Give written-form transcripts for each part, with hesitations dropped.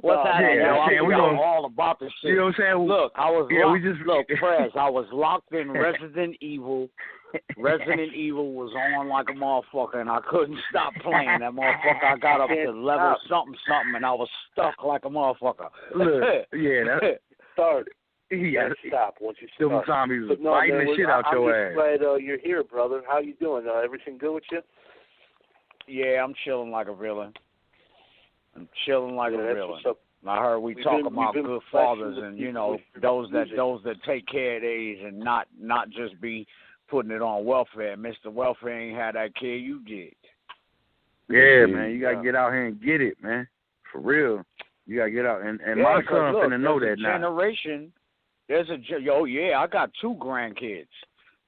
What's happening? Yeah, I we all about this shit. You know what I'm saying? Look, I was look, Prez, I was locked in Resident Evil. Resident Evil was on like a motherfucker, and I couldn't stop playing that motherfucker. I got up to level something, and I was stuck like a motherfucker. Look, yeah, that start. Yeah, stop once you start. Them zombies was biting the shit out your ass. I'm just glad you're here, brother. How you doing? Everything good with you? Yeah, I'm chilling like a villain. I'm chilling like a villain. I heard we talk about good fathers and those that take care of these and not just be putting it on welfare. Mr. Welfare ain't had that kid, you did. Yeah, man, you gotta get out here and get it, man. For real, you gotta get out and my son finna know that now. Generation. I got 2 grandkids.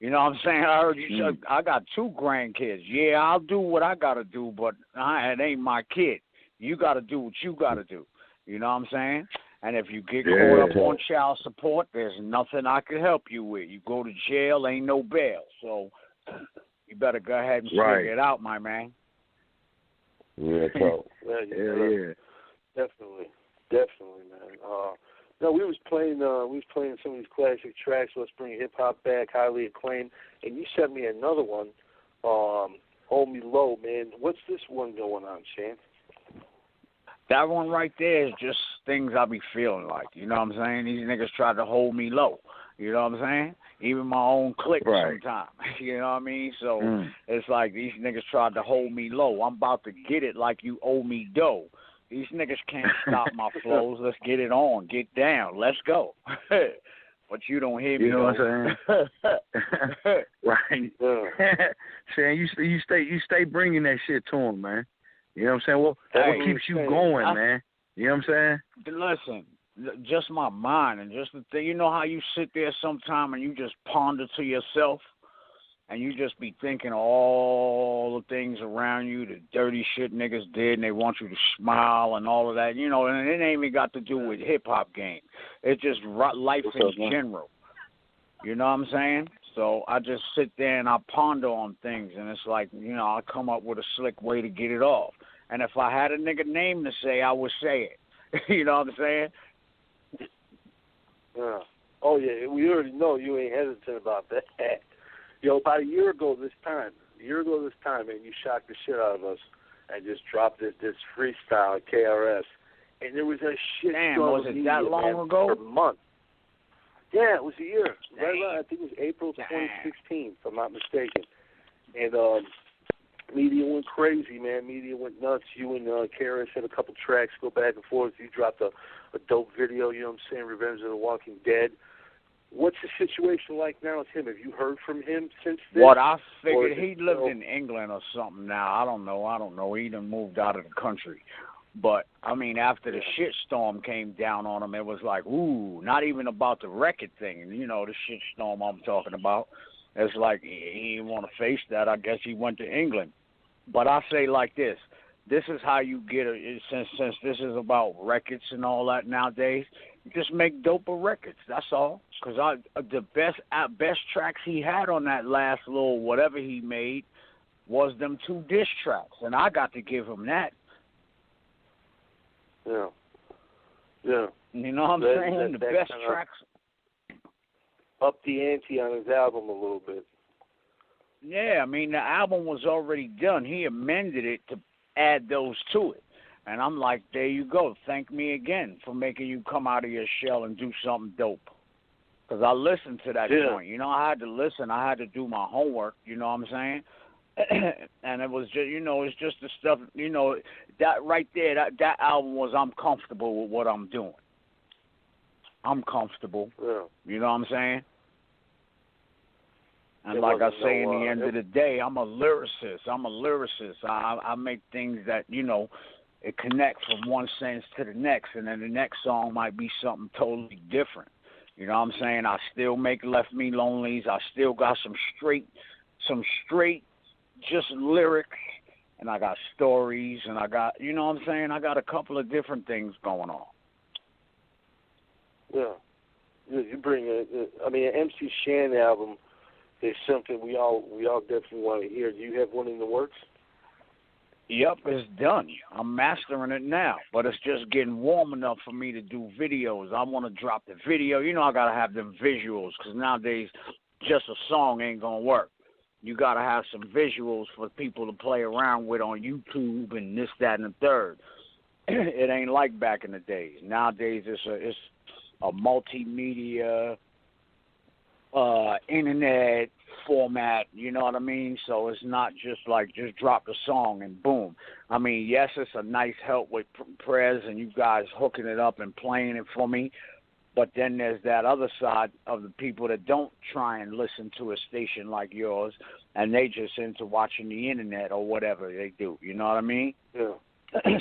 You know what I'm saying? I heard you say, I got 2 grandkids. Yeah, I'll do what I got to do, but it ain't my kid. You got to do what you got to do. You know what I'm saying? And if you get caught up on child support, there's nothing I can help you with. You go to jail, ain't no bail. So you better go ahead and figure it out, my man. Yeah, Definitely, man. No, we was playing some of these classic tracks. Let's Bring Hip Hop Back, highly acclaimed. And you sent me another one, Hold Me Low, man. What's this one going on, Shane? That one right there is just things I be feeling like. You know what I'm saying? These niggas tried to hold me low. You know what I'm saying? Even my own clique sometimes. You know what I mean? So it's like these niggas tried to hold me low. I'm about to get it like you owe me dough. These niggas can't stop my flows. Let's get it on. Get down. Let's go. But you don't hear me. You know what I'm saying? Right. Saying you stay bringing that shit to him, man. You know what I'm saying? Well, what keeps you going, man? You know what I'm saying? Listen, just my mind and just the thing. You know how you sit there sometime and you just ponder to yourself? And you just be thinking all the things around you, the dirty shit niggas did, and they want you to smile and all of that. You know, and it ain't even got to do with hip-hop game. It's just life in general. You know what I'm saying? So I just sit there and I ponder on things, and it's like, I come up with a slick way to get it off. And if I had a nigga name to say, I would say it. You know what I'm saying? Yeah. Oh, yeah, we already know you ain't hesitant about that. About a year ago this time, man, you shocked the shit out of us and just dropped this freestyle at KRS. And there was a shit was it that long ago? For a month. Yeah, it was a year. Right, I think it was April 2016, if I'm not mistaken. And media went crazy, man. Media went nuts. You and KRS had a couple tracks go back and forth. You dropped a dope video, you know what I'm saying, Revenge of the Walking Dead. What's the situation like now with him? Have you heard from him since then? What I figured, he lived in England or something now. I don't know. He done moved out of the country. But, I mean, after the shitstorm came down on him, it was like, ooh, not even about the record thing. You know, the shitstorm I'm talking about. It's like he didn't want to face that. I guess he went to England. But I say like this. This is how you get it. Since this is about records and all that nowadays, just make doper records. That's all. Because the best tracks he had on that last little whatever he made was them 2 diss tracks, and I got to give him that. Yeah. Yeah. You know what I'm saying? The best tracks. Up the ante on his album a little bit. Yeah, I mean, the album was already done. He amended it to add those to it. And I'm like, there you go. Thank me again for making you come out of your shell and do something dope. Because I listened to that joint. You know, I had to listen. I had to do my homework. You know what I'm saying? And it was just, it's just the stuff, that right there, that album was I'm comfortable with what I'm doing. I'm comfortable. Yeah. You know what I'm saying? And like I say, in the end of the day, I'm a lyricist. I make things that, it connects from one sentence to the next, and then the next song might be something totally different. You know what I'm saying? I still make Left Me Lonelies. I still got some straight just lyrics, and I got stories, and I got, you know what I'm saying? I got a couple of different things going on. Yeah. You bring an MC Shan album is something we all definitely want to hear. Do you have one in the works? Yep, it's done. I'm mastering it now, but it's just getting warm enough for me to do videos. I want to drop the video. You know, I got to have them visuals because nowadays just a song ain't going to work. You got to have some visuals for people to play around with on YouTube and this, that, and the third. It ain't like back in the days. Nowadays it's a multimedia, internet format, you know what I mean? So it's not just like just drop the song and boom. I mean, yes, it's a nice help with prayers and you guys hooking it up and playing it for me, but then there's that other side of the people that don't try and listen to a station like yours and they just into watching the internet or whatever they do, you know what I mean? Yeah.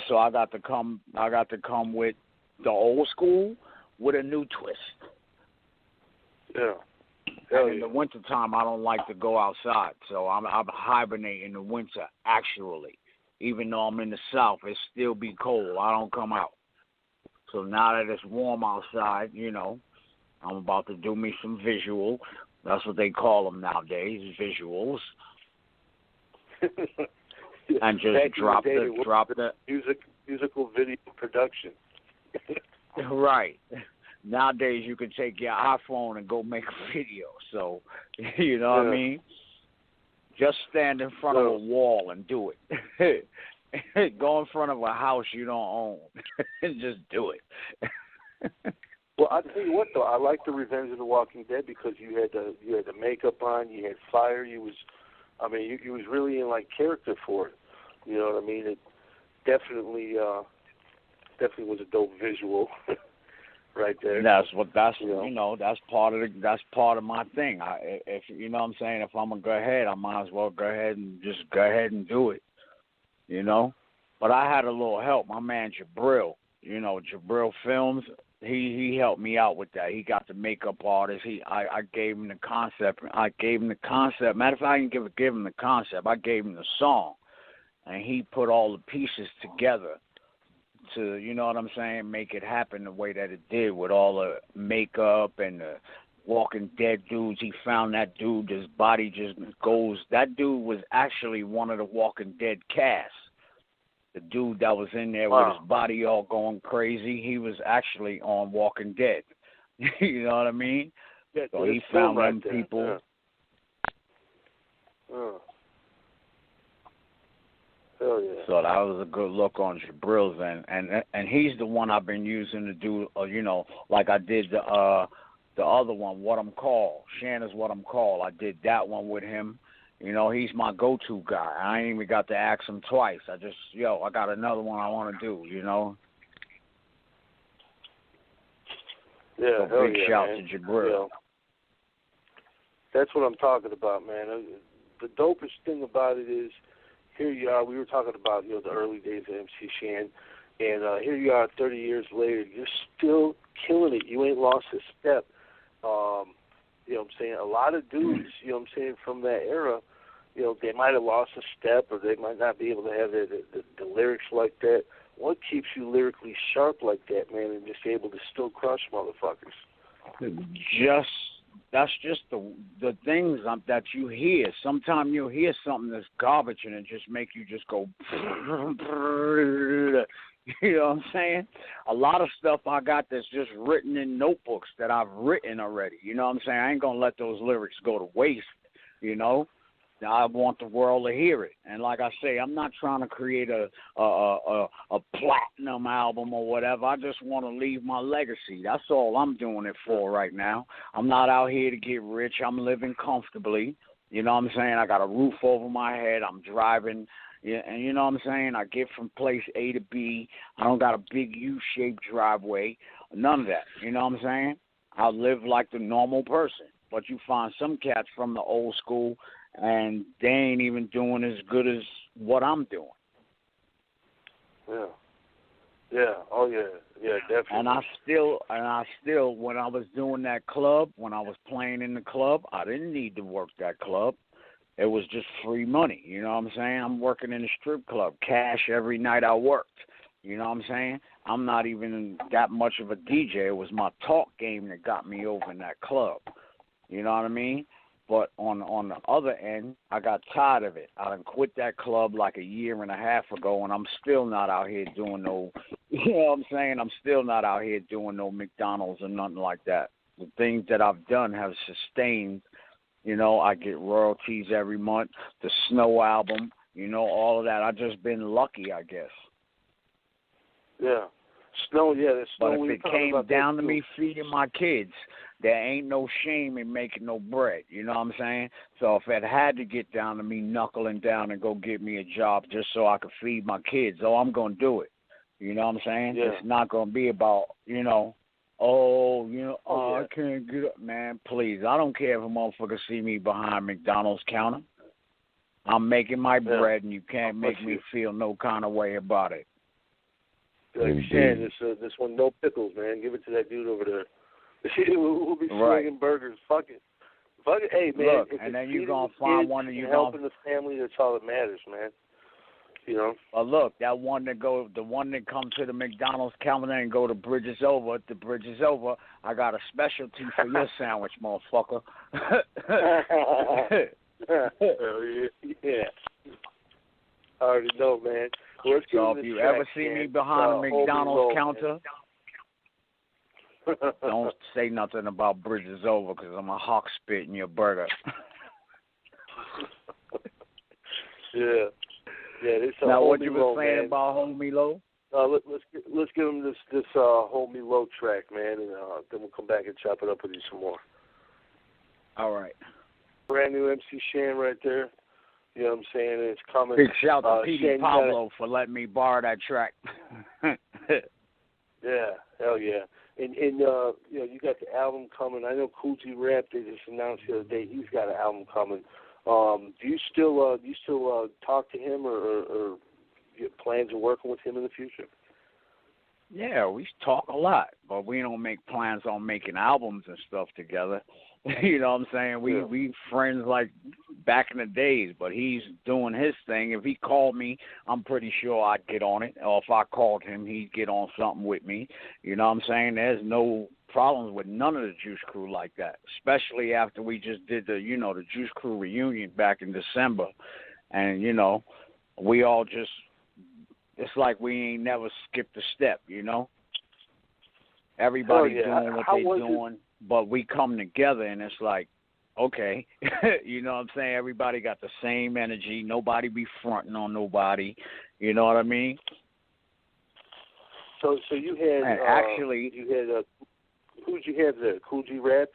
So I got to come with the old school with a new twist. Yeah. And in the wintertime, I don't like to go outside, so I'm hibernating in the winter, actually. Even though I'm in the south, it still be cold. I don't come out. So now that it's warm outside, you know, I'm about to do me some visual. That's what they call them nowadays, visuals. And just drop the musical video production. Right. Nowadays, you can take your iPhone and go make a video. So, you know what I mean? Just stand in front of a wall and do it. Go in front of a house you don't own and just do it. Well, I tell you what, though, I like the Revenge of the Walking Dead because you had the makeup on, you had fire, you was really in like character for it. You know what I mean? It definitely was a dope visual. Right there. That's part of my thing. If you know what I'm saying, if I'm gonna go ahead, I might as well go ahead and do it. You know, but I had a little help. My man Jabril, Jabril Films, he helped me out with that. He got the makeup artist. I gave him the concept. Matter of fact, I didn't give him the concept. I gave him the song, and he put all the pieces together to, you know what I'm saying, make it happen the way that it did with all the makeup and the Walking Dead dudes. He found that dude, his body just goes. That dude was actually one of the Walking Dead cast. The dude that was in there with his body all going crazy, he was actually on Walking Dead. You know what I mean? Yeah, so he found them right people. Yeah. Hell yeah. So that was a good look on Jabril's end, and he's the one I've been using to do, like I did the other one, What I'm Called. Shanna's What I'm Called. I did that one with him. He's my go-to guy. I ain't even got to ask him twice. I got another one I want to do. Yeah, so big shout man. to Jabril. Yeah. That's what I'm talking about, man. The dopest thing about it is, here you are. We were talking about the early days of MC Shan, and here you are 30 years later. You're still killing it. You ain't lost a step. You know what I'm saying? A lot of dudes, from that era, they might have lost a step or they might not be able to have the lyrics like that. What keeps you lyrically sharp like that, man, and just able to still crush motherfuckers? That's just the things that you hear. Sometimes you'll hear something that's garbage and it just make you just go, you know what I'm saying? A lot of stuff I got that's just written in notebooks that I've written already. You know what I'm saying? I ain't going to let those lyrics go to waste, I want the world to hear it. And like I say, I'm not trying to create a platinum album or whatever. I just want to leave my legacy. That's all I'm doing it for right now. I'm not out here to get rich. I'm living comfortably. You know what I'm saying? I got a roof over my head. I'm driving. Yeah, and you know what I'm saying? I get from place A to B. I don't got a big U-shaped driveway. None of that. You know what I'm saying? I live like the normal person. But you find some cats from the old school, and they ain't even doing as good as what I'm doing. Yeah. Yeah. Oh yeah. Yeah, definitely. And I still, when I was doing that club, when I was playing in the club, I didn't need to work that club. It was just free money. You know what I'm saying? I'm working in a strip club, cash every night I worked. You know what I'm saying? I'm not even that much of a DJ. It was my talk game that got me over in that club. You know what I mean? But on the other end, I got tired of it. I done quit that club like a year and a half ago, and I'm still not out here doing no, you know what I'm saying? I'm still not out here doing no McDonald's or nothing like that. The things that I've done have sustained. You know, I get royalties every month, the Snow album, you know, all of that. I've just been lucky, I guess. Yeah. Snow, the Snow. But if it came down to me feeding my kids, there ain't no shame in making no bread. You know what I'm saying? So if it had to get down to me knuckling down and go get me a job just so I could feed my kids, I'm going to do it. You know what I'm saying? Yeah. It's not going to be about, I can't get up. Man, please. I don't care if a motherfucker see me behind McDonald's counter. I'm making my bread, and you can't make me feel no kind of way about it. Like Shan, this one, no pickles, man. Give it to that dude over there. Who'll be slinging burgers. Fuck it. Hey, man. Look, and then you're going to find one and you're helping the family. That's all that matters, man. You know? Well, look, the one that comes to the McDonald's counter and go to Bridges Over, I got a specialty for your sandwich, motherfucker. Yeah. I already know, man. So if you ever see me behind a McDonald's counter, don't say nothing about Bridges Over because I'm a hawk spit in your burger. Yeah. Now, what you were saying about Hold Me Low? Let's give him this Hold Me Low track, man, and then we'll come back and chop it up with you some more. All right. Brand new MC Shan right there. You know what I'm saying? It's coming. Big shout to P.D. Shan, Pablo for letting me borrow that track. Yeah, hell yeah. And you got the album coming. I know Cool G Rap, they just announced the other day he's got an album coming. Do you still talk to him or you have plans of working with him in the future? Yeah, we talk a lot, but we don't make plans on making albums and stuff together. You know what I'm saying? We friends like back in the days, but he's doing his thing. If he called me, I'm pretty sure I'd get on it. Or if I called him, he'd get on something with me. You know what I'm saying? There's no problems with none of the Juice Crew like that, especially after we just did the Juice Crew reunion back in December. And, we all just, it's like we ain't never skipped a step, Everybody's doing what they're doing. But we come together, and it's like, okay, you know what I'm saying? Everybody got the same energy. Nobody be fronting on nobody. You know what I mean? So you had who'd you have there? Cool G Rap,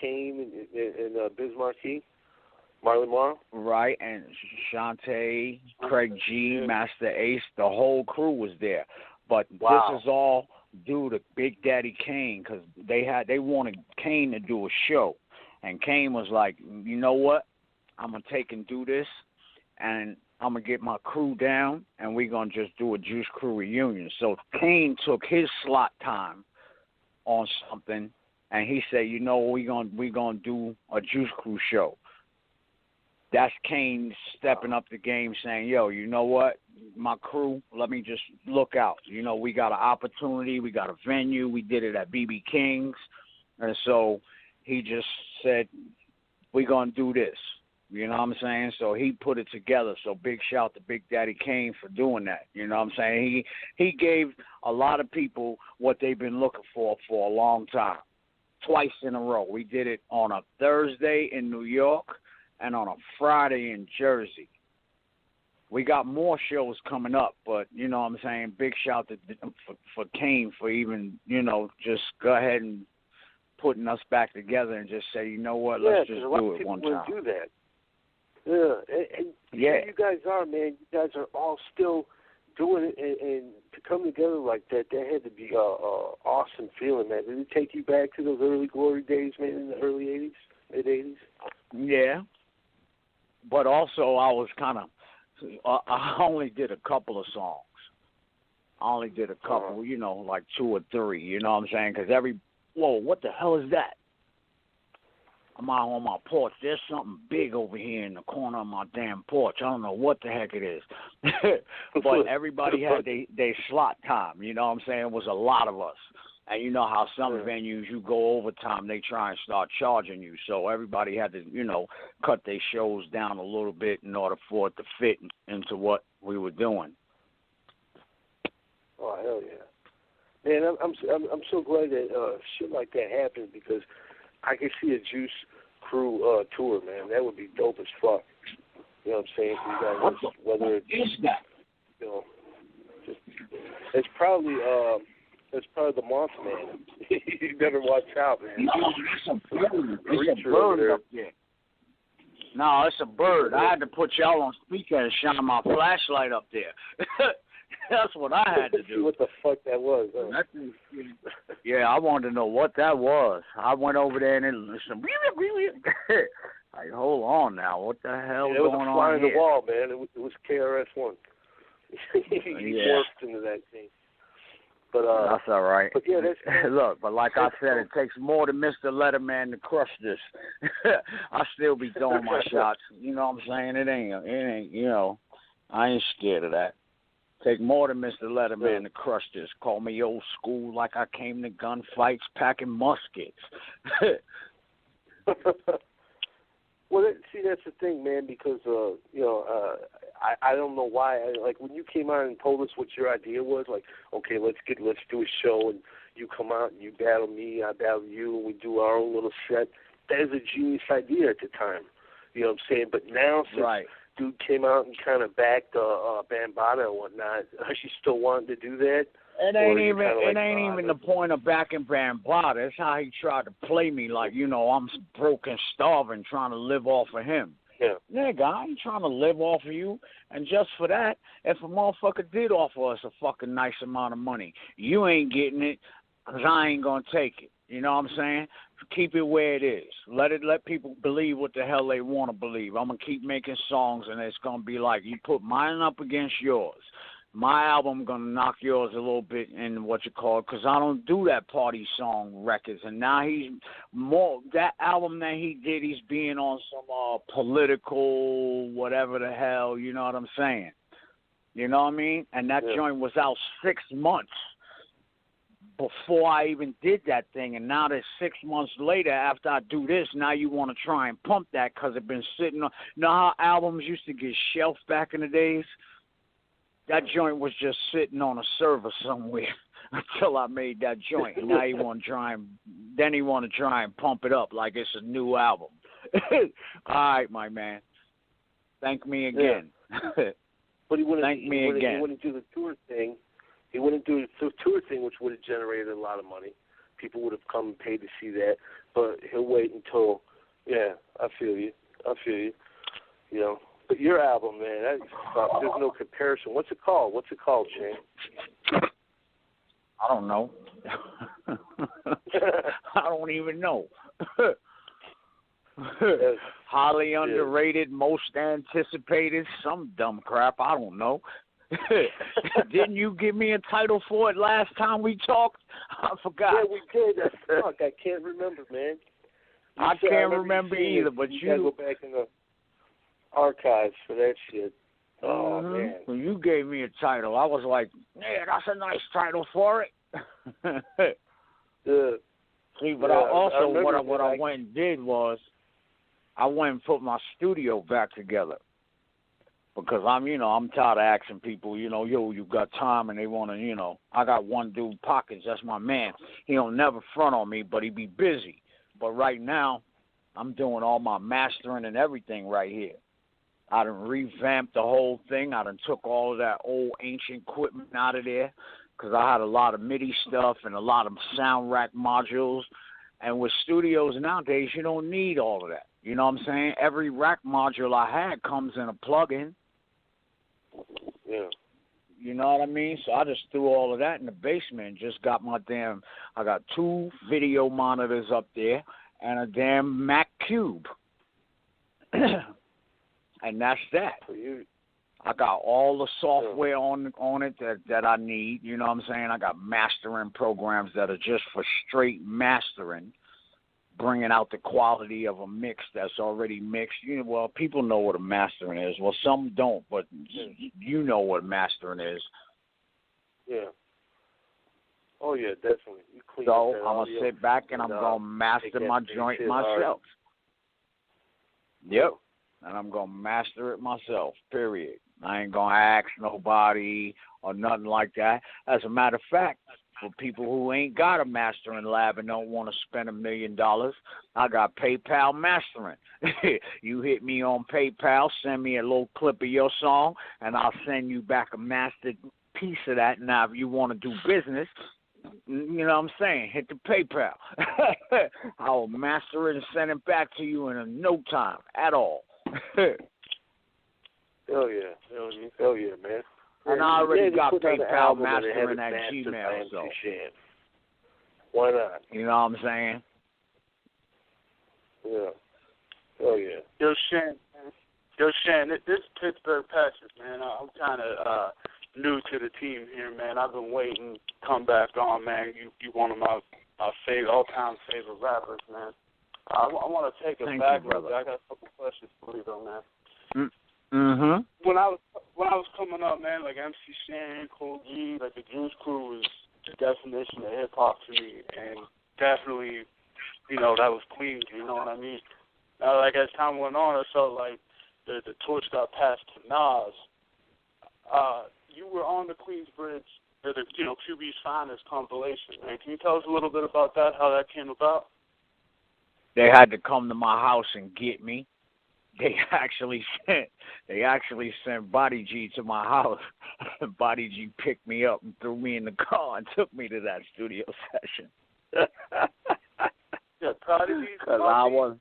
Kane, and Biz Markie, Marley Marl? Right, and Shantae, Craig G, Master Ace, the whole crew was there. But this is all due to Big Daddy Kane because they wanted Kane to do a show. And Kane was like, you know what? I'm going to take and do this, and I'm going to get my crew down, and we're going to just do a Juice Crew reunion. So Kane took his slot time on something, and he said, we're going to do a Juice Crew show. That's Kane stepping up the game saying, yo, you know what? My crew, let me just look out. We got an opportunity. We got a venue. We did it at BB King's. And so he just said, we're going to do this. You know what I'm saying? So he put it together. So big shout to Big Daddy Kane for doing that. You know what I'm saying? He gave a lot of people what they've been looking for a long time, twice in a row. We did it on a Thursday in New York and on a Friday in Jersey. We got more shows coming up, but, you know what I'm saying, big shout to for Kane for even, just go ahead and putting us back together and just say, you know what, let's just do it one time. Yeah, do that. Yeah, and you guys are, man. You guys are all still doing it, and to come together like that had to be a awesome feeling, man. Did it take you back to those early glory days, man, in the early 80s, mid-80s? Yeah. But also I was kind of, I only did a couple of songs. I only did a couple, like 2 or 3, you know what I'm saying? Because whoa, what the hell is that? I'm out on my porch. There's something big over here in the corner of my damn porch. I don't know what the heck it is. But everybody had their slot time, you know what I'm saying? It was a lot of us. And you know how some venues, you go overtime, they try and start charging you. So everybody had to, cut their shows down a little bit in order for it to fit into what we were doing. Oh, hell yeah. Man, I'm so glad that shit like that happened, because I can see a Juice Crew tour, man. That would be dope as fuck. You know what I'm saying? You guys, whether it's, it's probably the Moth Man. You better watch out, man. No, it's a bird up there. No, it's a bird. I had to put y'all on speaker and shine my flashlight up there. That's what I had to do. See what the fuck that was. Huh? Yeah, I wanted to know what that was. I went over there and it listened. Like, hold on now. What the hell is going on here? It was a fly in the wall, man. It was KRS-One. He morphed into that thing. But that's all right. But yeah, look, but like I said, it takes more than Mr. Letterman to crush this. I still be throwing my shots. You know what I'm saying? It ain't. I ain't scared of that. Take more than Mr. Letterman to crush this. Call me old school, like I came to gunfights packing muskets. Well, see, that's the thing, man, because, I don't know why. Like, when you came out and told us what your idea was, like, okay, let's do a show, and you come out and you battle me, I battle you, and we do our own little set. That is a genius idea at the time. You know what I'm saying? But now, since dude came out and kind of backed Bambaataa and whatnot, are you still wanting to do that? It ain't even the point of backing Bambaataa. It's how he tried to play me like, I'm broke and starving trying to live off of him. Yeah. Nigga, I ain't trying to live off of you. And just for that, if a motherfucker did offer us a fucking nice amount of money, you ain't getting it because I ain't going to take it. You know what I'm saying? Keep it where it is. Let people believe what the hell they want to believe. I'm going to keep making songs, and it's going to be like, you put mine up against yours. My album going to knock yours a little bit in because I don't do that party song records. And now he's more, that album that he did, he's being on some political, whatever the hell, you know what I'm saying? You know what I mean? And that joint was out 6 months before I even did that thing. And now that 6 months later, after I do this, now you want to try and pump that because it's been sitting on. You know how albums used to get shelved back in the days? That joint was just sitting on a server somewhere until I made that joint. And now he want to try and pump it up like it's a new album. All right, my man. Thank me again. Yeah. But he wouldn't. Thank me again. He wouldn't do the tour thing. He wouldn't do the tour thing, which would have generated a lot of money. People would have come and paid to see that. But he'll wait until. Yeah, I feel you. You know. But your album, man, there's no comparison. What's it called, Shane? I don't know. I don't even know. Highly underrated, most anticipated, some dumb crap. I don't know. Didn't you give me a title for it last time we talked? I forgot. Yeah, we did. Fuck, I can't remember, man. I can't remember either, but you gotta go back in the archives for that shit. Oh, man. When you gave me a title, I was like, yeah, that's a nice title for it. See, but what I went and did was I went and put my studio back together because I'm tired of asking people, yo, you got time, and they want to, I got one dude, Pockets, that's my man. He don't never front on me, but he be busy. But right now, I'm doing all my mastering and everything right here. I done revamped the whole thing. I done took all of that old ancient equipment out of there because I had a lot of MIDI stuff and a lot of sound rack modules. And with studios nowadays, you don't need all of that. You know what I'm saying? Every rack module I had comes in a plug-in. Yeah. You know what I mean? So I just threw all of that in the basement and just got I got 2 video monitors up there and a damn Mac Cube. And that's that. I got all the software on it that I need. You know what I'm saying? I got mastering programs that are just for straight mastering, bringing out the quality of a mix that's already mixed. Well, people know what a mastering is. Well, some don't, but you know what mastering is. Yeah. Oh yeah, definitely. You clean So up that I'm gonna audio sit back and I'm gonna master my joint myself. Yep. And I'm gonna master it myself. Period. I ain't gonna ask nobody or nothing like that. As a matter of fact, for people who ain't got a mastering lab and don't want to spend $1 million, I got PayPal mastering. You hit me on PayPal, send me a little clip of your song, and I'll send you back a mastered piece of that. Now, if you want to do business, you know what I'm saying, hit the PayPal. I'll master it and send it back to you in no time at all. Hell yeah, man. And I already got PayPal mastering at Gmail, so why not? You know what I'm saying? Yeah. Hell yeah. Yo, Shan, this Pittsburgh Pacers, man, I'm kind of new to the team here, man. I've been waiting to come back on, man. You one of my favorite, all-time favorite rappers, man. I want to take it back, brother. I got a couple questions for you, though, man. Mm-hmm. When I was coming up, man, like MC Shan, Cool G, like the Juice Crew was the definition of hip hop to me, and definitely, that was Queens. You know what I mean? Like as time went on, I felt like the torch got passed to Nas. You were on the Queensbridge, the QB's Finest compilation, man. Can you tell us a little bit about that? How that came about? They had to come to my house and get me. They actually sent Body G to my house. Body G picked me up and threw me in the car and took me to that studio session. Yeah, Prodigy. Because I was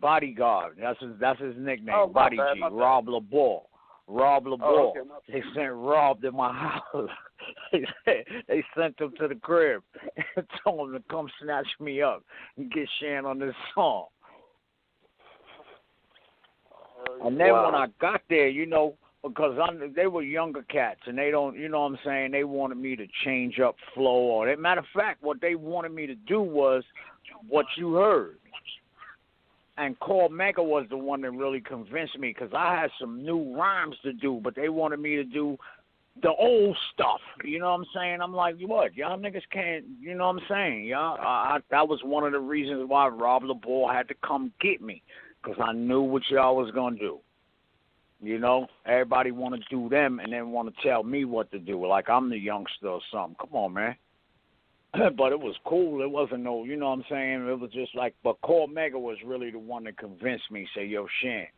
bodyguard. That's his nickname. Oh, Body bad, G. Rob LeBeau. Oh, okay, They sent Rob to my house. They sent him to the crib and told him to come snatch me up and get Shan on this song. And then when I got there, because they were younger cats, and they don't, you know what I'm saying, they wanted me to change up flow. Matter of fact, what they wanted me to do was what you heard. And Cole Mega was the one that really convinced me, because I had some new rhymes to do, but they wanted me to do the old stuff. You know what I'm saying? I'm like, what? Y'all niggas can't, you know what I'm saying? That was one of the reasons why Rob LeBeau had to come get me. Because I knew what y'all was going to do. Everybody want to do them and then want to tell me what to do. Like I'm the youngster or something. Come on, man. But it was cool. It wasn't no, you know what I'm saying? It was just like, but Core Mega was really the one that convinced me, say, yo, Shan,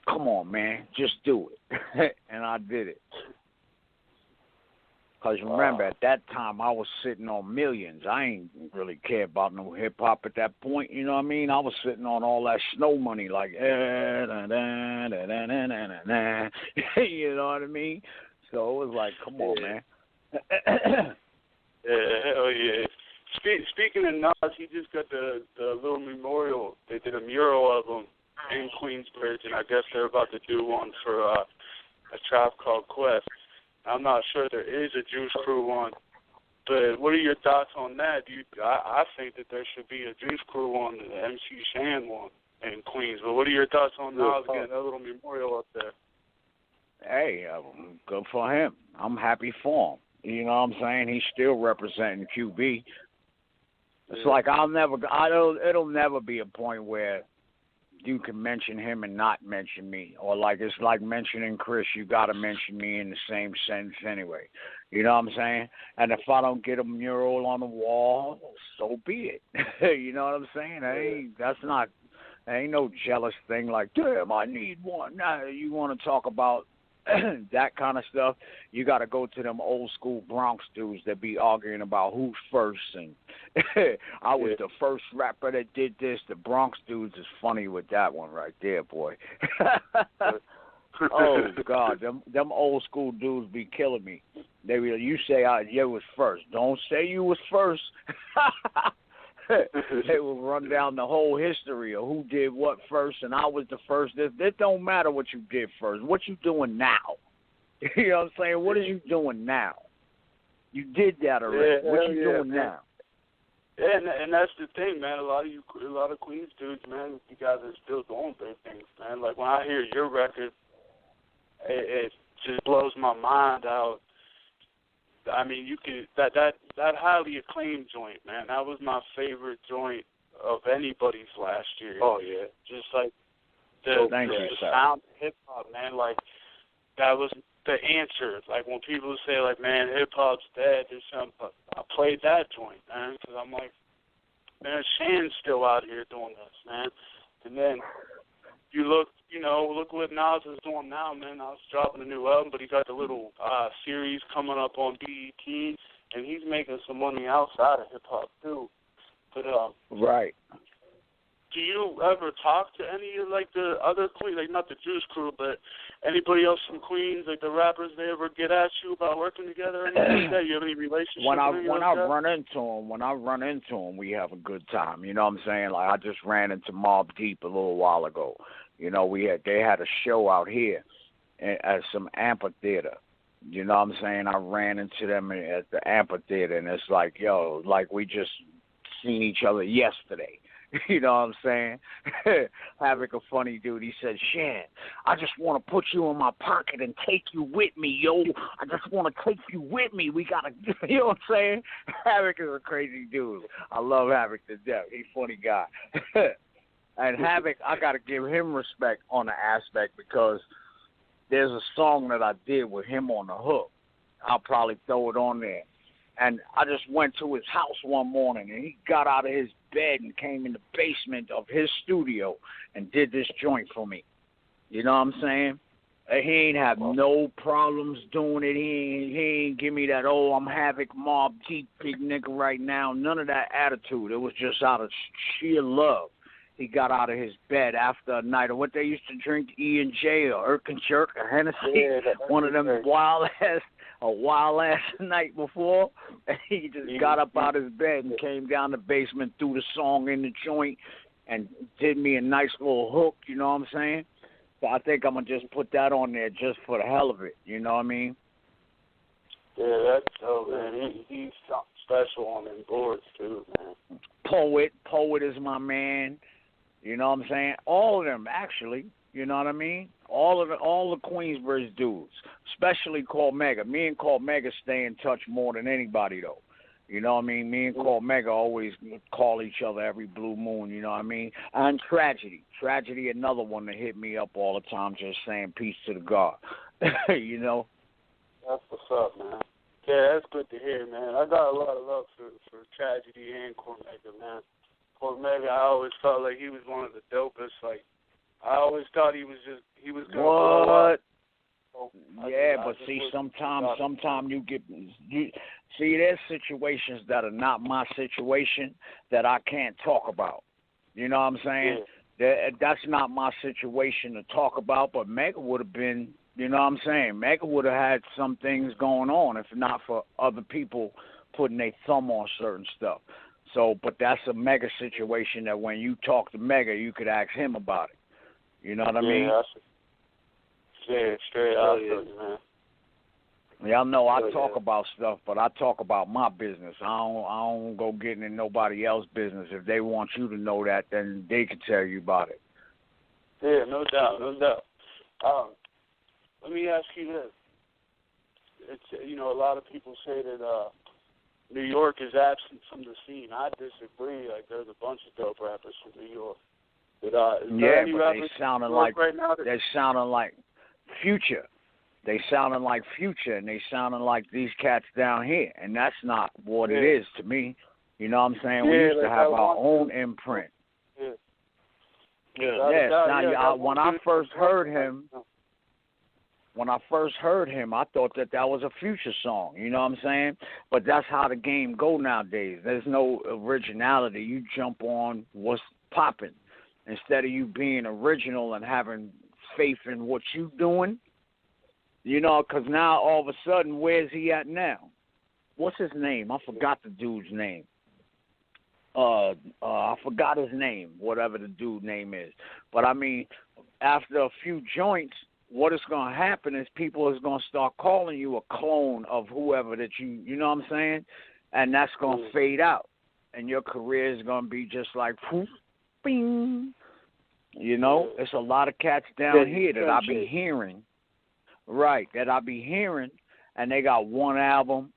come on, man, just do it. And I did it. Because remember, at that time, I was sitting on millions. I ain't really care about no hip-hop at that point, you know what I mean? I was sitting on all that snow money, like, you know what I mean? So it was like, come on, man. Hell yeah. Speaking of Nas, he just got the little memorial. They did a mural of him in Queensbridge, and I guess they're about to do one for a Tribe Called Quest. I'm not sure there is a Juice Crew one, but what are your thoughts on that? I think that there should be a Juice Crew one, the MC Shan one in Queens. But what are your thoughts on Nas getting a little memorial up there? Hey, good for him. I'm happy for him. You know what I'm saying? He's still representing QB. It's like it'll never be a point where you can mention him and not mention me. Or like it's like mentioning Chris, you got to mention me in the same sentence anyway. You know what I'm saying? And if I don't get a mural on the wall, so be it. You know what I'm saying? Ain't no jealous thing like, damn, I need one. Nah, you want to talk about that kind of stuff, you got to go to them old school Bronx dudes that be arguing about who's first. And I was the first rapper that did this. The Bronx dudes is funny with that one right there, boy. Oh, God, them old school dudes be killing me. You say you was first. Don't say you was first. They will run down the whole history of who did what first, and I was the first. It don't matter what you did first. What you doing now? You know what I'm saying? What are you doing now? You did that already. What you doing now? Yeah, and that's the thing, man. A lot of Queens dudes, man, you guys are still doing big things, man. Like when I hear your record, it just blows my mind out I mean, you could that highly acclaimed joint, man. That was my favorite joint of anybody's last year. Oh yeah, just like the sound of hip hop, man. Like that was the answer. Like when people say, like, man, hip hop's dead, there's something. I played that joint, man, because I'm like, man, Shan's still out here doing this, man. And then you look what Nas is doing now, man. Nas is dropping a new album, but he got the little series coming up on BET, and he's making some money outside of hip hop too. But right. Do you ever talk to any of like the other Queens, like not the Juice Crew, but anybody else from Queens, like the rappers? They ever get at you about working together or anything like that? You have any relationship? When I run into them, we have a good time. You know what I'm saying? Like I just ran into Mobb Deep a little while ago. You know, they had a show out here at some amphitheater. You know what I'm saying? I ran into them at the amphitheater, and it's like, yo, like we just seen each other yesterday. You know what I'm saying? Havoc, a funny dude. He said, Shan, I just want to put you in my pocket and take you with me, yo. I just want to take you with me. We got to, you know what I'm saying? Havoc is a crazy dude. I love Havoc to death. He's a funny guy. And Havoc, I got to give him respect on the aspect because there's a song that I did with him on the hook. I'll probably throw it on there. And I just went to his house one morning, and he got out of his bed and came in the basement of his studio and did this joint for me. You know what I'm saying? He ain't have no problems doing it. He ain't give me that, oh, I'm Havoc, Mobb Deep, big nigga right now. None of that attitude. It was just out of sheer love. He got out of his bed after a night of what they used to drink, E&J or Erkin Jerk or Hennessy, one of them wild ass night before. And he just got up out of his bed and came down the basement, threw the song in the joint, and did me a nice little hook. You know what I'm saying? So I think I'm gonna just put that on there just for the hell of it. You know what I mean? Yeah, that's dope, man. He's something special on them boards too, man. Poet is my man. You know what I'm saying? All of them, actually. You know what I mean? All the Queensbridge dudes, especially Call Mega. Me and Call Mega stay in touch more than anybody, though. You know what I mean? Me and Call Mega always call each other every blue moon, you know what I mean? And Tragedy, another one that hit me up all the time just saying peace to the God, you know? That's what's up, man. Yeah, that's good to hear, man. I got a lot of love for Tragedy and Call Mega, man. Mega, I always felt like he was one of the dopest. Like, I always thought he was going to blow up. Yeah, but see, sometimes you see, there's situations that are not my situation that I can't talk about. You know what I'm saying? Yeah. That's not my situation to talk about, but Mega would have been, you know what I'm saying? Mega would have had some things going on if not for other people putting their thumb on certain stuff. So, but that's a Mega situation that when you talk to Mega, you could ask him about it. You know what I mean? Yeah, straight out, man. Y'all know I talk about stuff, but I talk about my business. I don't go getting in nobody else's business. If they want you to know that, then they can tell you about it. Yeah, no doubt. Let me ask you this. It's, you know, a lot of people say that New York is absent from the scene. I disagree. Like, there's a bunch of dope rappers from New York. But, they sounding like right now they sounding like Future. They sounding like Future, and they sounding like these cats down here, and that's not what it is to me. You know what I'm saying? We used to have our own imprint. When I first heard him, I thought that was a Future song. You know what I'm saying? But that's how the game go nowadays. There's no originality. You jump on what's popping instead of you being original and having faith in what you doing. You know, because now all of a sudden, where's he at now? What's his name? I forgot the dude's name. I forgot his name, whatever the dude's name is. But, I mean, after a few joints, what is going to happen is people is going to start calling you a clone of whoever that you know what I'm saying? And that's going to fade out. And your career is going to be just like, poof, bing. You know, it's a lot of cats down here that I be hearing. Right, that I be hearing, and they got one album,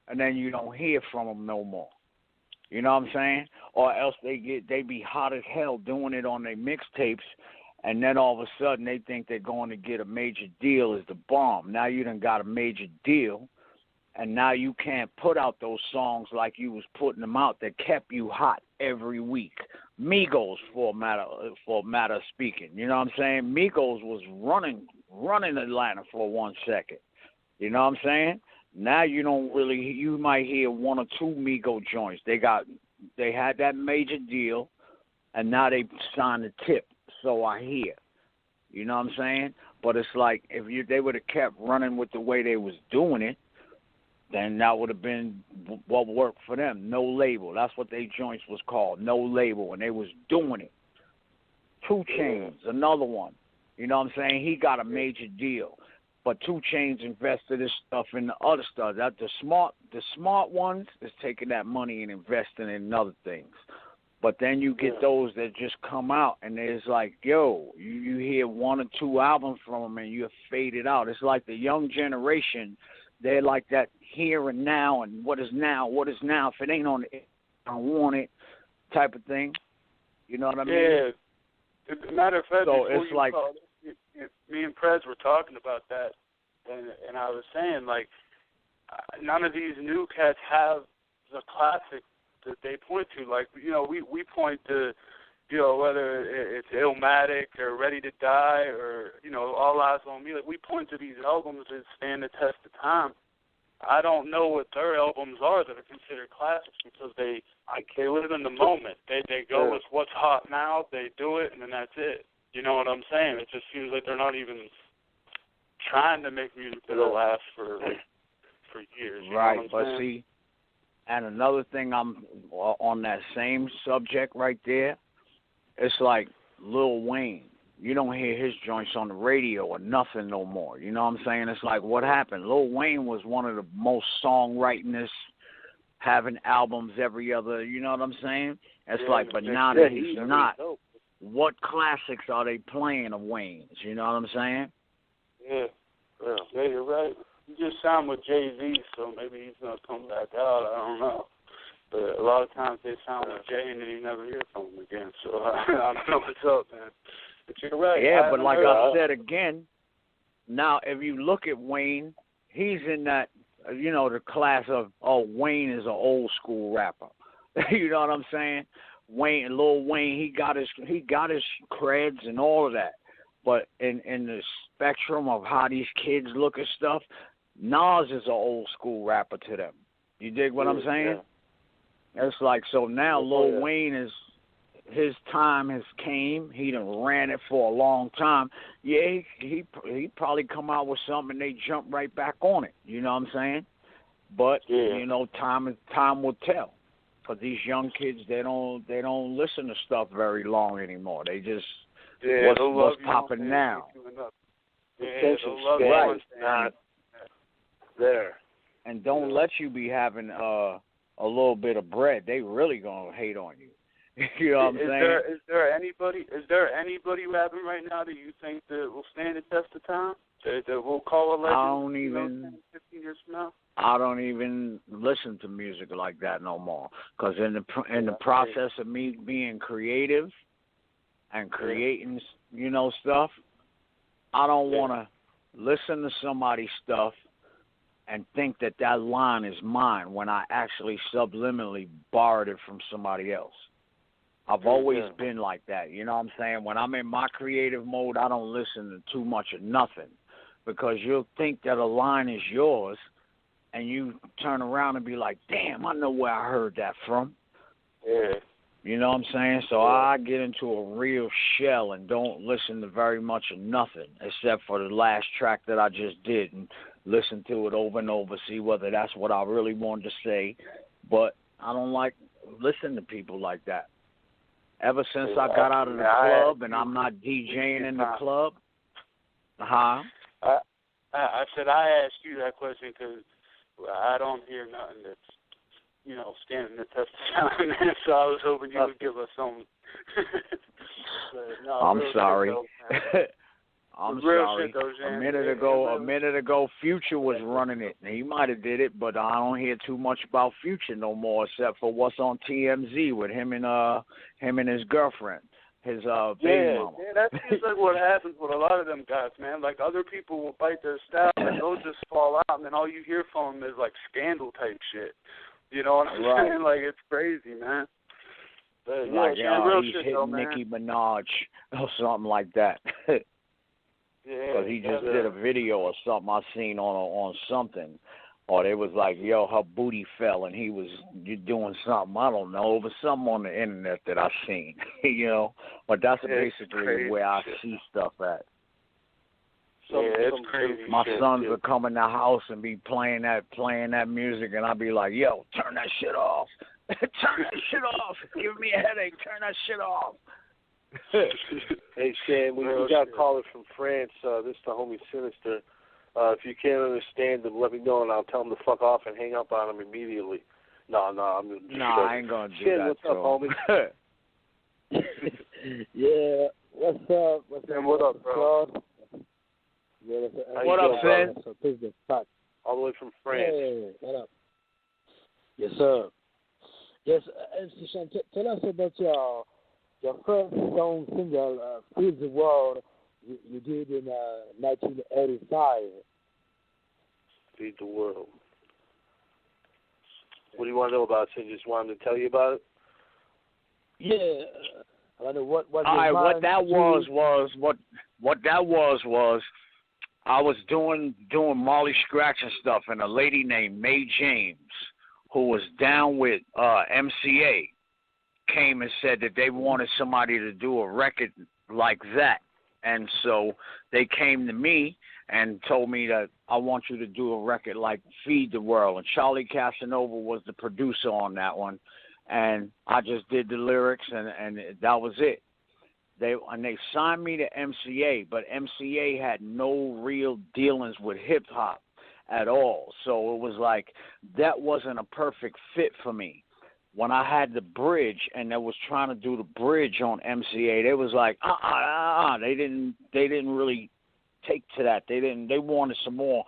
and then you don't hear from them no more. You know what I'm saying? Or else they be hot as hell doing it on their mixtapes, and then all of a sudden they think they're going to get a major deal as the bomb. Now you done got a major deal, and now you can't put out those songs like you was putting them out that kept you hot every week. Migos, for a matter of speaking. You know what I'm saying? Migos was running Atlanta for 1 second. You know what I'm saying? Now you might hear one or two Migo joints. They had that major deal, and now they signed the tip. So I hear. You know what I'm saying? But it's like if they would have kept running with the way they was doing it, then that would have been what worked for them. No label. That's what they joints was called. No label, and they was doing it. 2 Chainz, another one. You know what I'm saying? He got a major deal. But 2 Chainz invested his stuff in the other stuff. That the smart ones is taking that money and investing in other things. But then you get those that just come out and it's like, yo, you hear 1 or 2 albums from them and you're faded out. It's like the young generation. They're like that here and now and what is now. If it ain't on it, I don't want it type of thing. You know what I mean? Yeah. As a matter of fact, so it's like me and Prez were talking about that, and I was saying, like, none of these new cats have the classic that they point to. Like, you know, we point to, you know, whether it's Illmatic or Ready to Die or, you know, All Eyes on Me. Like, we point to these albums that stand the test of time. I don't know what their albums are that are considered classics because they live in the moment. They go with what's hot now, they do it, and then that's it. You know what I'm saying? It just seems like they're not even trying to make music that'll last for years. Right, but see, and another thing I'm on that same subject right there, it's like Lil Wayne. You don't hear his joints on the radio or nothing no more. You know what I'm saying? It's like, what happened? Lil Wayne was one of the most songwritingest, having albums every other, you know what I'm saying? It's like, but now that he's not, what classics are they playing of Wayne's? You know what I'm saying? Yeah, you're right. He just signed with Jay-Z, so maybe he's going to come back out. I don't know. But a lot of times they sign with Jay and then you never hear from him again. So I don't know what's up, man. But you're right. Yeah, but like I said again, now if you look at Wayne, he's in that, you know, the class of, Wayne is an old school rapper. You know what I'm saying? Lil Wayne, he got his creds and all of that. But in the spectrum of how these kids look at stuff, Nas is an old school rapper to them. You dig what I'm saying? Yeah. It's like, so now Lil Wayne his time has came. He done ran it for a long time. Yeah, he probably come out with something and they jump right back on it. You know what I'm saying? But you know, time will tell. Because these young kids, they don't listen to stuff very long anymore. They just what's popping now. Attention span is not there. And don't let you be having a little bit of bread. They really gonna hate on you. You know what I'm saying? Is there anybody rapping right now that you think that will stand the test of time? That will call a legend? 15 years from now? I don't even listen to music like that no more. Because in the process of me being creative and creating, you know, stuff, I don't want to listen to somebody's stuff and think that line is mine when I actually subliminally borrowed it from somebody else. I've always been like that, you know what I'm saying? When I'm in my creative mode, I don't listen to too much of nothing because you'll think that a line is yours and you turn around and be like, damn, I know where I heard that from. Yeah. You know what I'm saying? So I get into a real shell and don't listen to very much of nothing except for the last track that I just did and listen to it over and over, see whether that's what I really wanted to say. But I don't like listening to people like that. Ever since I got out of the club and I'm not DJing in the club. I said I asked you that question because I don't hear nothing that's, you know, standing the test of time. So I was hoping you would give us some. I'm sorry. I'm real sorry. shit though, Jan. A minute ago, Future was running it. He might have did it, but I don't hear too much about Future no more, except for what's on TMZ with him and his girlfriend, his baby mama. Yeah, that seems like what happens with a lot of them guys, man. Like other people will bite their style and they'll just fall out, and then all you hear from them is like scandal type shit. You know what I'm saying? Like it's crazy, man. But, like real he's shit hitting though, man. Nicki Minaj or something like that. Because he just did a video or something I seen on something. Or they was like, yo, her booty fell, and he was doing something, I don't know, over something on the internet that I seen, you know. But that's basically where I see stuff at. It's crazy. My sons would come in the house and be playing that music, and I'd be like, yo, turn that shit off. Turn that shit off. Give me a headache. Turn that shit off. Hey, Sam, we got a caller from France. This is the homie Sinister. If you can't understand them, let me know, and I'll tell them to fuck off and hang up on them immediately. No, I'm just I ain't going to do Shin, that. What's up, homie? Yeah, what's up? What up, bro? Yeah, what up, Finn? All the way from France. Hey, what up? Yes, sir. Yes, Shan, tell us about your first song single, Feel the World, you did in 1985. Feed the World. What do you want to know about it? Just wanted to tell you about it? Yeah. I wonder what all right, what that was I was doing Molly Scratch and stuff, and a lady named Mae James, who was down with MCA, came and said that they wanted somebody to do a record like that. And so they came to me and told me that I want you to do a record like Feed the World. And Charlie Casanova was the producer on that one. And I just did the lyrics, and that was it. They signed me to MCA, but MCA had no real dealings with hip-hop at all. So it was like that wasn't a perfect fit for me. When I had the bridge and they was trying to do the bridge on MCA, they was like, They didn't really take to that. They wanted some more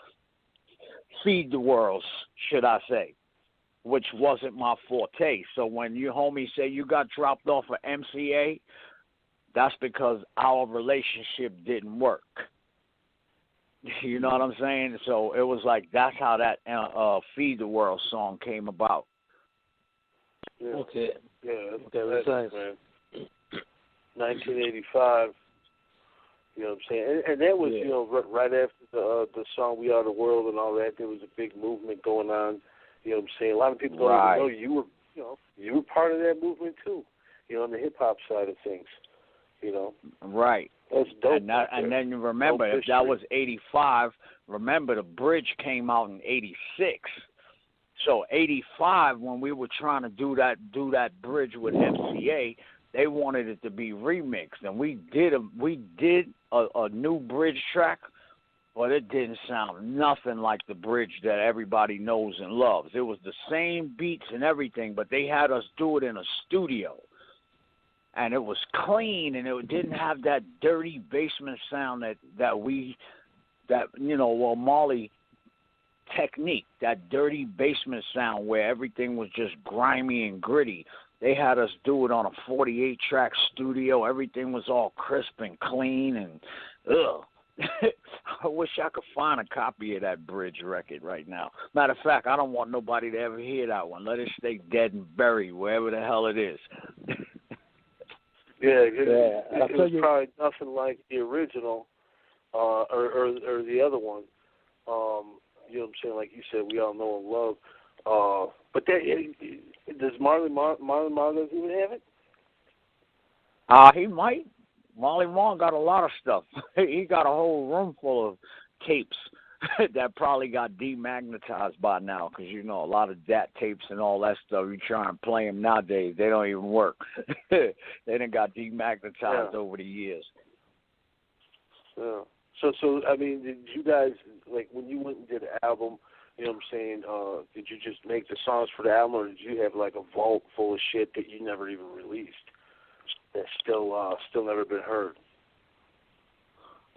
Feed the World, should I say, which wasn't my forte. So when you homie say you got dropped off of MCA, that's because our relationship didn't work. You know what I'm saying? So it was like that's how that Feed the World song came about. Yeah. Okay. Yeah, that's nice. Man. 1985. You know what I'm saying? And that was, right after the song "We Are the World" and all that. There was a big movement going on. You know what I'm saying? A lot of people don't even know you were part of that movement too. On the hip hop side of things. Right. That's dope. And then you remember, if that was 85, remember the bridge came out in 86. So 85, when we were trying to do that bridge with MCA, they wanted it to be remixed, and we did a new bridge track, but it didn't sound nothing like the bridge that everybody knows and loves. It was the same beats and everything, but they had us do it in a studio. And it was clean, and it didn't have that dirty basement sound that Molly technique, that dirty basement sound where everything was just grimy and gritty. They had us do it on a 48-track studio. Everything was all crisp and clean, and I wish I could find a copy of that bridge record right now. Matter of fact, I don't want nobody to ever hear that one. Let it stay dead and buried wherever the hell it is. It was probably nothing like the original or the other one. You know what I'm saying? Like you said, we all know and love. But does Marley Marl even have it? He might. Marley Marl got a lot of stuff. He got a whole room full of tapes that probably got demagnetized by now, because a lot of DAT tapes and all that stuff. You try and play them nowadays, they don't even work. They done got demagnetized over the years. Yeah. So I mean, did you guys, like, when you went and did an album, you know what I'm saying, did you just make the songs for the album, or did you have like a vault full of shit that you never even released that's still never been heard?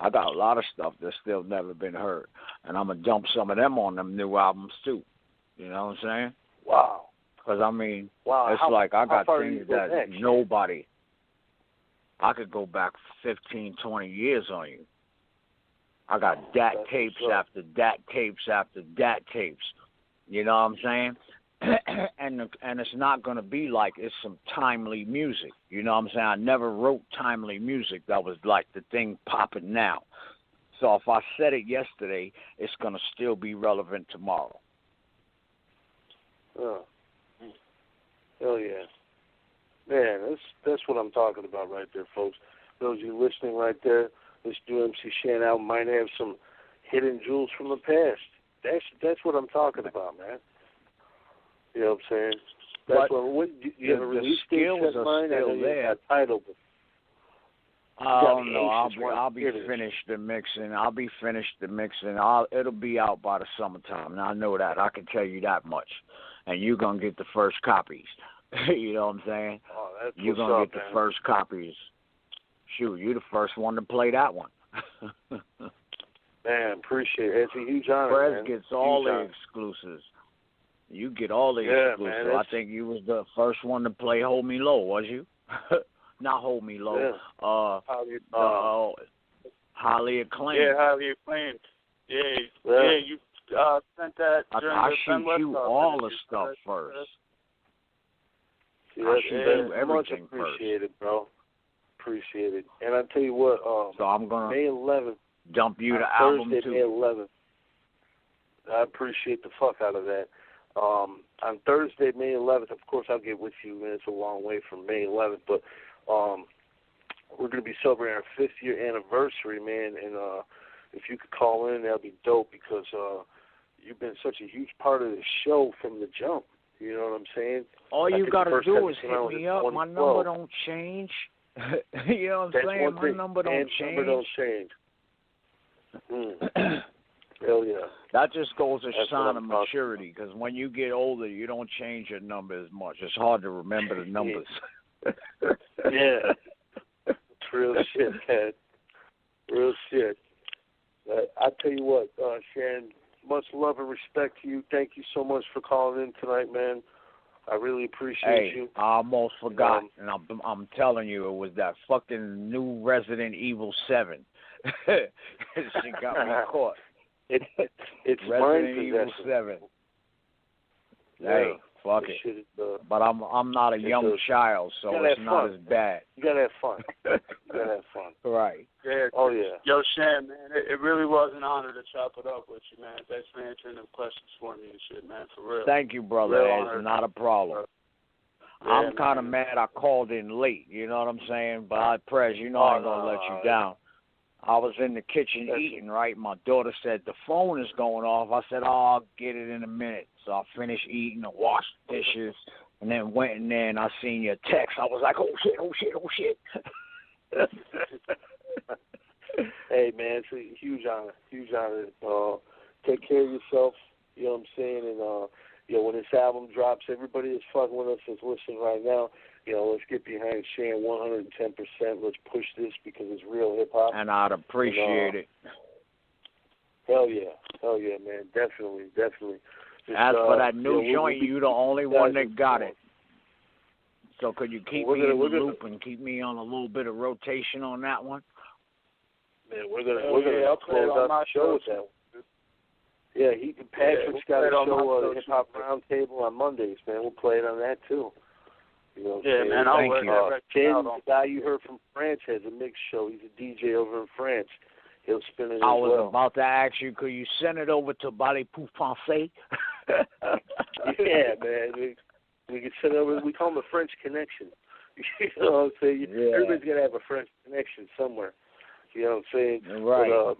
I got a lot of stuff that's still never been heard, and I'm gonna dump some of them on them new albums too. You know what I'm saying? Wow. Because I mean, wow. it's like I got things that next? nobody. I could go back 15, 20 years on you. I got dat tapes after dat tapes after dat tapes. You know what I'm saying? and it's not going to be like it's some timely music. You know what I'm saying? I never wrote timely music that was like the thing popping now. So if I said it yesterday, it's going to still be relevant tomorrow. Oh. Hell yeah. Man, that's what I'm talking about right there, folks. Those of you listening right there, this new MC Shan album might have some hidden jewels from the past. That's what I'm talking about, man. You know what I'm saying? That's what you have a release date set in mind? I know you got title, but oh no, I'll be finished the mixing. It'll be out by the summertime. Now I know that. I can tell you that much. And you're gonna get the first copies. You know what I'm saying? Oh, that's you're gonna get the first copies. Shoot, you're the first one to play that one. Man, appreciate it. It's a huge honor. Prez man. gets all the exclusives. You get all the exclusives. Man, I think you was the first one to play "Hold Me Low," was you? Not "Hold Me Low." Yeah. Highly acclaimed. Yeah, highly acclaimed. Yeah. You sent that during I the shoot you all the stuff first. Yeah, I shoot you everything much first. Appreciate it, bro. Appreciate it. And I tell you what, so I'm gonna May 11th. Dump you the album Thursday, too. May 11th. I appreciate the fuck out of that. On Thursday, May 11th, of course, I'll get with you, man. It's a long way from May 11th, but we're going to be celebrating our 5th year anniversary, man. And if you could call in, that'd be dope because you've been such a huge part of the show from the jump. You know what I'm saying? All you got to do is hit me up. My number don't change. You know what I'm saying? My number don't change. Number don't change. Hell yeah. That just goes a sign of maturity because when you get older, you don't change your number as much. It's hard to remember the numbers. Yeah. It's real shit, man. Real shit. I tell you what, Shan, much love and respect to you. Thank you so much for calling in tonight, man. I really appreciate you. I almost forgot, and I'm telling you, it was that fucking new Resident Evil 7. She got me caught. It's Resident Evil 7. Yeah. Hey, fuck it. Shit is, but I'm not a young child, so it's not as bad. You gotta have fun. You gotta have fun. Right. Yeah. Oh yeah. Yo, Shan, man, it really was an honor to chop it up with you, man. Thanks for answering them questions for me and shit, man. For real. Thank you, brother. It's not a problem. Yeah, I'm kind of mad I called in late. You know what I'm saying? But Prez, you know I ain't gonna let you down. I was in the kitchen eating, right? My daughter said, the phone is going off. I said, I'll get it in a minute. So I finished eating and washed the dishes and then went in there and I seen your text. I was like, oh, shit. Hey, man, it's a huge honor. Take care of yourself, you know what I'm saying? And, when this album drops, everybody that's fucking with us is listening right now. Let's get behind Shan 110%. Let's push this because it's real hip-hop. And I'd appreciate it. Hell yeah, man. Definitely. Just, as for that new joint, you're the only one that got it. So could you keep me in the loop and keep me on a little bit of rotation on that one? Man, we're gonna close out the show with that one. Yeah, Patrick's got a show, Hip Hop Roundtable on Mondays, man. We'll play it on that too. You know, man, I'll work that. Ken, the guy you heard from France, has a mix show. He's a DJ over in France. He'll spin it as well. I was about to ask you, could you send it over to Ballet Pour Penser? Yeah, man. We can send it over. We call him a French connection. You know what I'm saying? Yeah. Everybody's got to have a French connection somewhere. You know what I'm saying? Right. But,